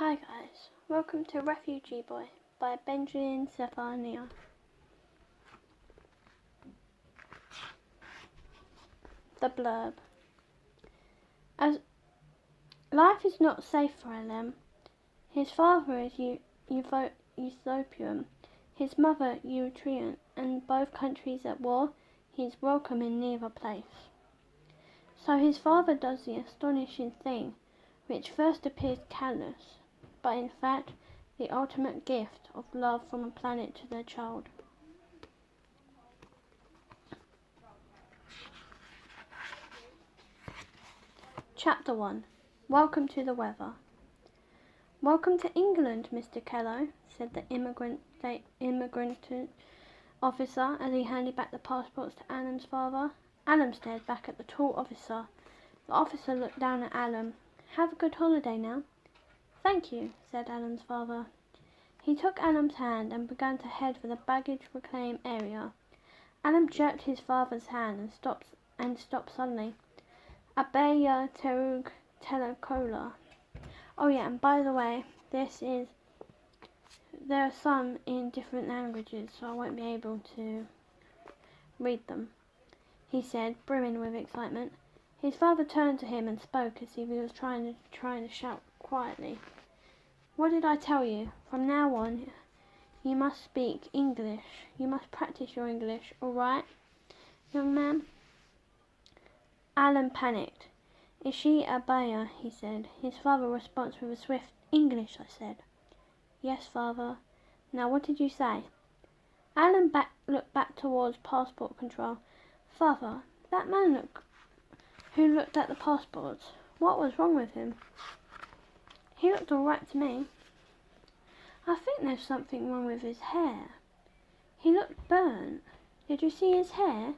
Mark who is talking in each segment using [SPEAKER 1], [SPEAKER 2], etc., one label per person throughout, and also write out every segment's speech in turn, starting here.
[SPEAKER 1] Hi guys, welcome to Refugee Boy by Benjamin Zephaniah. The blurb. As life is not safe for Alam. His father is Ethiopian, his mother Eritrean, and both countries at war. He is welcome in neither place. So his father does the astonishing thing, which first appears callous, but in fact the ultimate gift of love from a planet to their child. Chapter 1. Welcome to the weather. Welcome to England, Mr. Kello, said the immigrant officer as he handed back the passports to Alan's father. Alan stared back at the tall officer. The officer looked down at Alan. Have a good holiday now. Thank you, said Alan's father. He took Alan's hand and began to head for the baggage reclaim area. Alan jerked his father's hand and stopped suddenly. Abaya Terug Telecola. Oh yeah, and by the way, there are some in different languages, so I won't be able to read them, he said, brimming with excitement. His father turned to him and spoke as if he was trying to shout quietly. What did I tell you? From now on, you must speak English. You must practice your English, all right, young man? Alan panicked. Is she Abaya? He said. His father responded with a swift, English, I said. Yes, father. Now, what did you say? Alan looked back towards passport control. Father, that man who looked at the passports, what was wrong with him? He looked all right to me. I think there's something wrong with his hair. He looked burnt. Did you see his hair?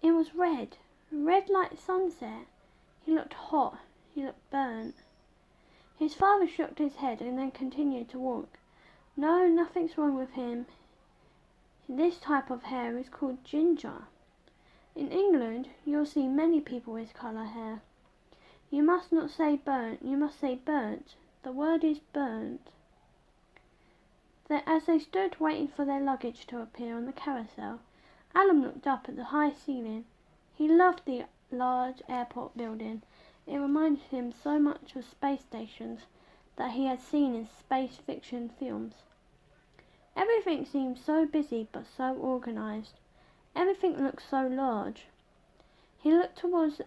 [SPEAKER 1] It was red like sunset. He looked hot. He looked burnt. His father shook his head and then continued to walk. No, nothing's wrong with him. This type of hair is called ginger. In England, you'll see many people with colour hair. You must not say burnt, you must say burnt. The word is burnt. As they stood waiting for their luggage to appear on the carousel, Alan looked up at the high ceiling. He loved the large airport building. It reminded him so much of space stations that he had seen in space fiction films. Everything seemed so busy but so organised. Everything looked so large. He looked towards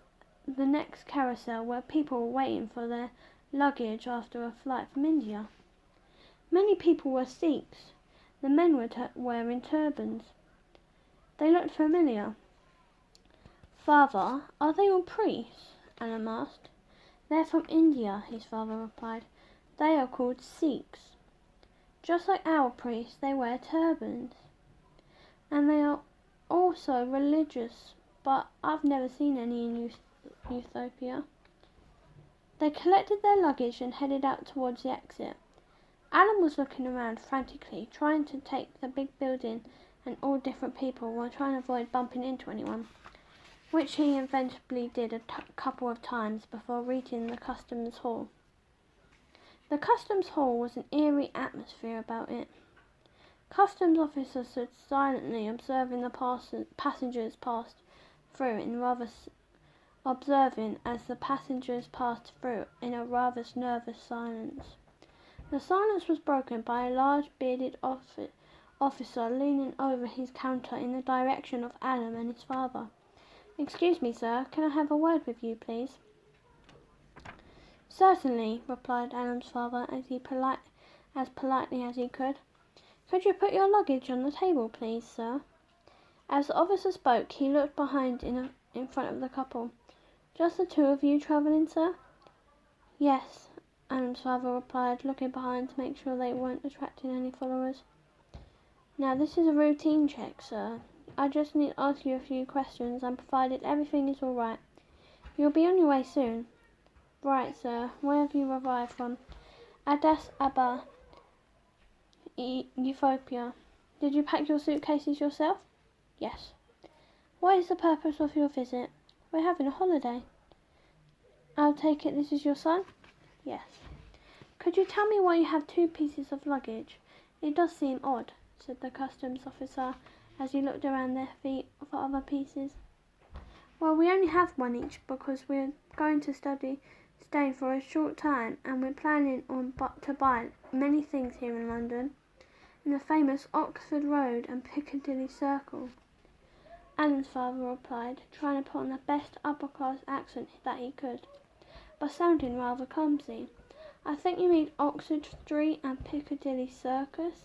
[SPEAKER 1] the next carousel where people were waiting for their luggage after a flight from India. Many people were Sikhs. The men were wearing turbans. They looked familiar. Father, are they all priests? Alan asked. They're from India, his father replied. They are called Sikhs. Just like our priests, they wear turbans. And they are also religious, but I've never seen any in Ethiopia. They collected their luggage and headed out towards the exit. Alan was looking around frantically, trying to take the big building and all different people while trying to avoid bumping into anyone, which he eventually did a couple of times before reaching the customs hall. The customs hall was an eerie atmosphere about it. Customs officers stood silently observing the passengers passed through in observing as the passengers passed through in a rather nervous silence. The silence was broken by a large bearded officer leaning over his counter in the direction of Alan and his father. Excuse me, sir, can I have a word with you, please? Certainly, replied Alan's father as politely as he could. Could you put your luggage on the table, please, sir? As the officer spoke, he looked behind in front of the couple. Just the two of you travelling, sir? Yes, Alan's father replied, looking behind to make sure they weren't attracting any followers. Now, this is a routine check, sir. I just need to ask you a few questions, and provided everything is all right, you'll be on your way soon. Right, sir. Where have you arrived from? Addis Ababa, Ethiopia. Did you pack your suitcases yourself? Yes. What is the purpose of your visit? We're having a holiday. I'll take it this is your son? Yes. "Could you tell me why you have 2 pieces of luggage? It does seem odd," said the customs officer as he looked around their feet for other pieces. "Well, we only have one each because we're going to stay for a short time, and we're planning to buy many things here in London, in the famous Oxford Road and Piccadilly Circle," Alan's father replied, trying to put on the best upper-class accent that he could, but sounding rather clumsy. "I think you mean Oxford Street and Piccadilly Circus.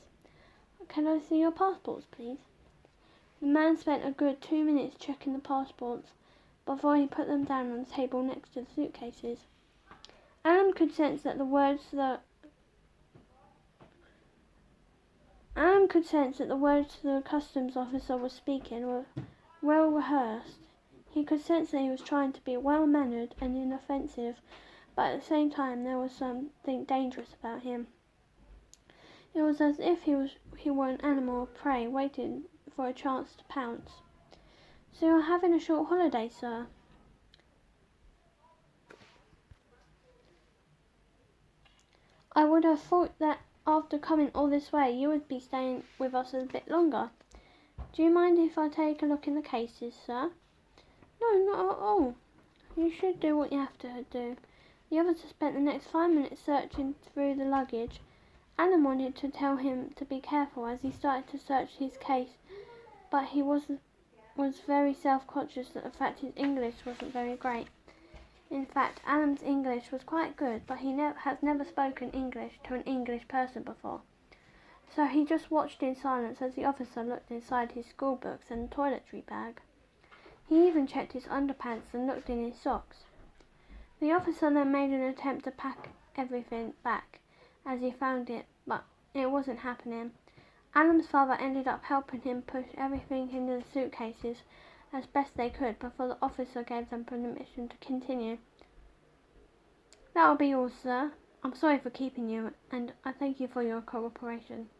[SPEAKER 1] Can I see your passports, please?" The man spent a good 2 minutes checking the passports before he put them down on the table next to the suitcases. Alan could sense that the words the customs officer was speaking were well rehearsed. He could sense that he was trying to be well-mannered and inoffensive, but at the same time there was something dangerous about him. It was as if he were an animal of prey waiting for a chance to pounce. "So you're having a short holiday, sir?" "I would have thought that after coming all this way you would be staying with us a bit longer. Do you mind if I take a look in the cases, sir?" "No, not at all. You should do what you have to do." The officer spent the next 5 minutes searching through the luggage. Alan wanted to tell him to be careful as he started to search his case, but he was very self-conscious that the fact his English wasn't very great. In fact, Alan's English was quite good, but he has never spoken English to an English person before. So he just watched in silence as the officer looked inside his school books and toiletry bag. He even checked his underpants and looked in his socks. The officer then made an attempt to pack everything back as he found it, but it wasn't happening. Alan's father ended up helping him push everything into the suitcases as best they could before the officer gave them permission to continue. "That'll be all, sir. I'm sorry for keeping you, and I thank you for your cooperation."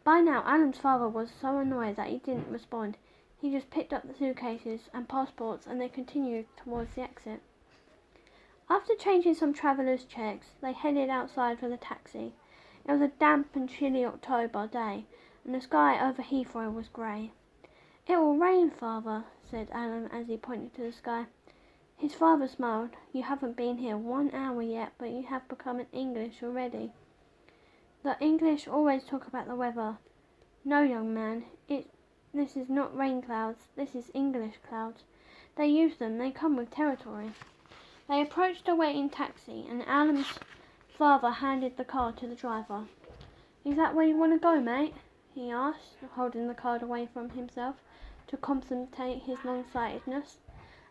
[SPEAKER 1] By now, Alan's father was so annoyed that he didn't respond. He just picked up the suitcases and passports and they continued towards the exit. After changing some travellers' checks, they headed outside for the taxi. It was a damp and chilly October day, and the sky over Heathrow was grey. "It will rain, father," said Alan as he pointed to the sky. His father smiled. "You haven't been here 1 hour yet, but you have become an English already." "The English always talk about the weather." "No, young man, this is not rain clouds, this is English clouds. They use them, they come with territory." They approached a waiting taxi, and Alan's father handed the card to the driver. "Is that where you want to go, mate?" he asked, holding the card away from himself to compensate his long-sightedness.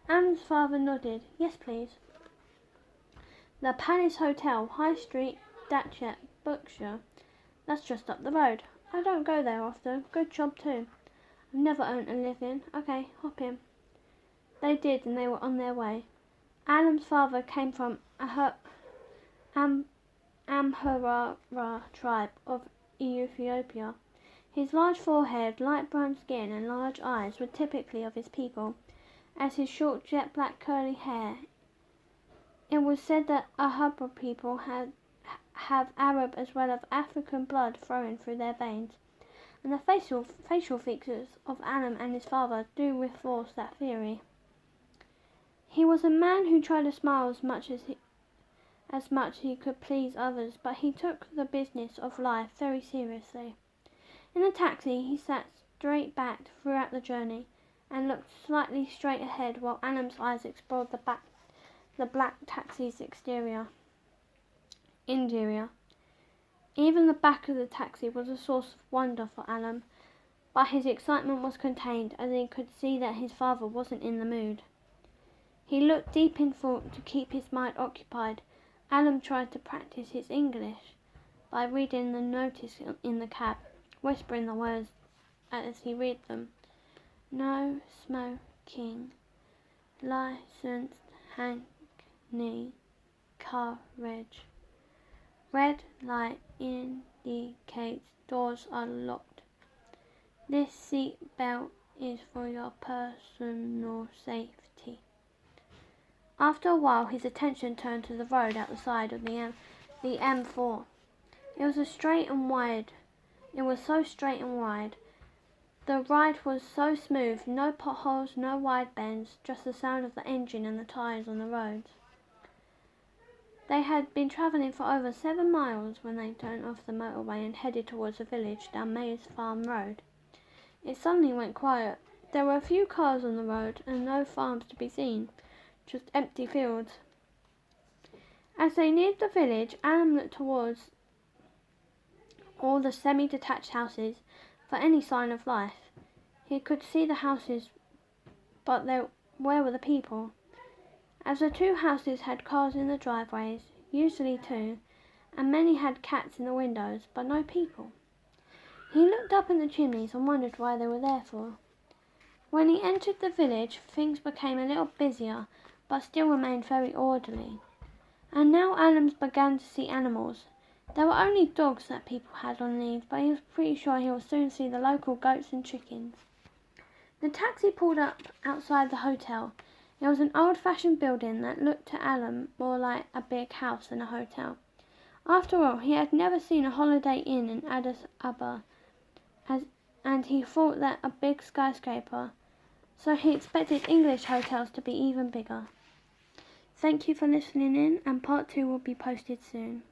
[SPEAKER 1] Alan's father nodded. "Yes, please." "The Palace Hotel, High Street, Datchet, Berkshire. That's just up the road. I don't go there often. Good job too. I've never earned a living. Okay, hop in." They did, and they were on their way. Alan's father came from Amhara tribe of Ethiopia. His large forehead, light brown skin and large eyes were typically of his people, as his short jet black curly hair. It was said that Ahaba people have Arab as well as African blood flowing through their veins, and the facial features of Alan and his father do reinforce that theory. He was a man who tried to smile as much he could please others, but he took the business of life very seriously. In the taxi, he sat straight back throughout the journey and looked slightly straight ahead while Alan's eyes explored the black taxi's interior. Even the back of the taxi was a source of wonder for Alan, but his excitement was contained as he could see that his father wasn't in the mood. He looked deep in thought to keep his mind occupied. Alan tried to practice his English by reading the notice in the cab, whispering the words as he read them. "No smoking. Licensed Hackney carriage. Red light indicates doors are locked. This seat belt is for your personal safety." After a while, his attention turned to the road at the side of the the M4. It was so straight and wide. The ride was so smooth, no potholes, no wide bends, just the sound of the engine and the tyres on the roads. They had been travelling for over 7 miles when they turned off the motorway and headed towards the village down Mays Farm Road. It suddenly went quiet. There were a few cars on the road and no farms to be seen, just empty fields. As they neared the village, Alan looked towards all the semi-detached houses for any sign of life. He could see the houses, but where were the people? As the 2 houses had cars in the driveways, usually 2, and many had cats in the windows, but no people. He looked up in the chimneys and wondered why they were there for. When he entered the village, things became a little busier, but still remained very orderly. And now Alan began to see animals. There were only dogs that people had on lead, but he was pretty sure he would soon see the local goats and chickens. The taxi pulled up outside the hotel. It was an old-fashioned building that looked to Alan more like a big house than a hotel. After all, he had never seen a holiday inn in Addis Ababa, and he thought that a big skyscraper, so he expected English hotels to be even bigger. Thank you for listening in, and part 2 will be posted soon.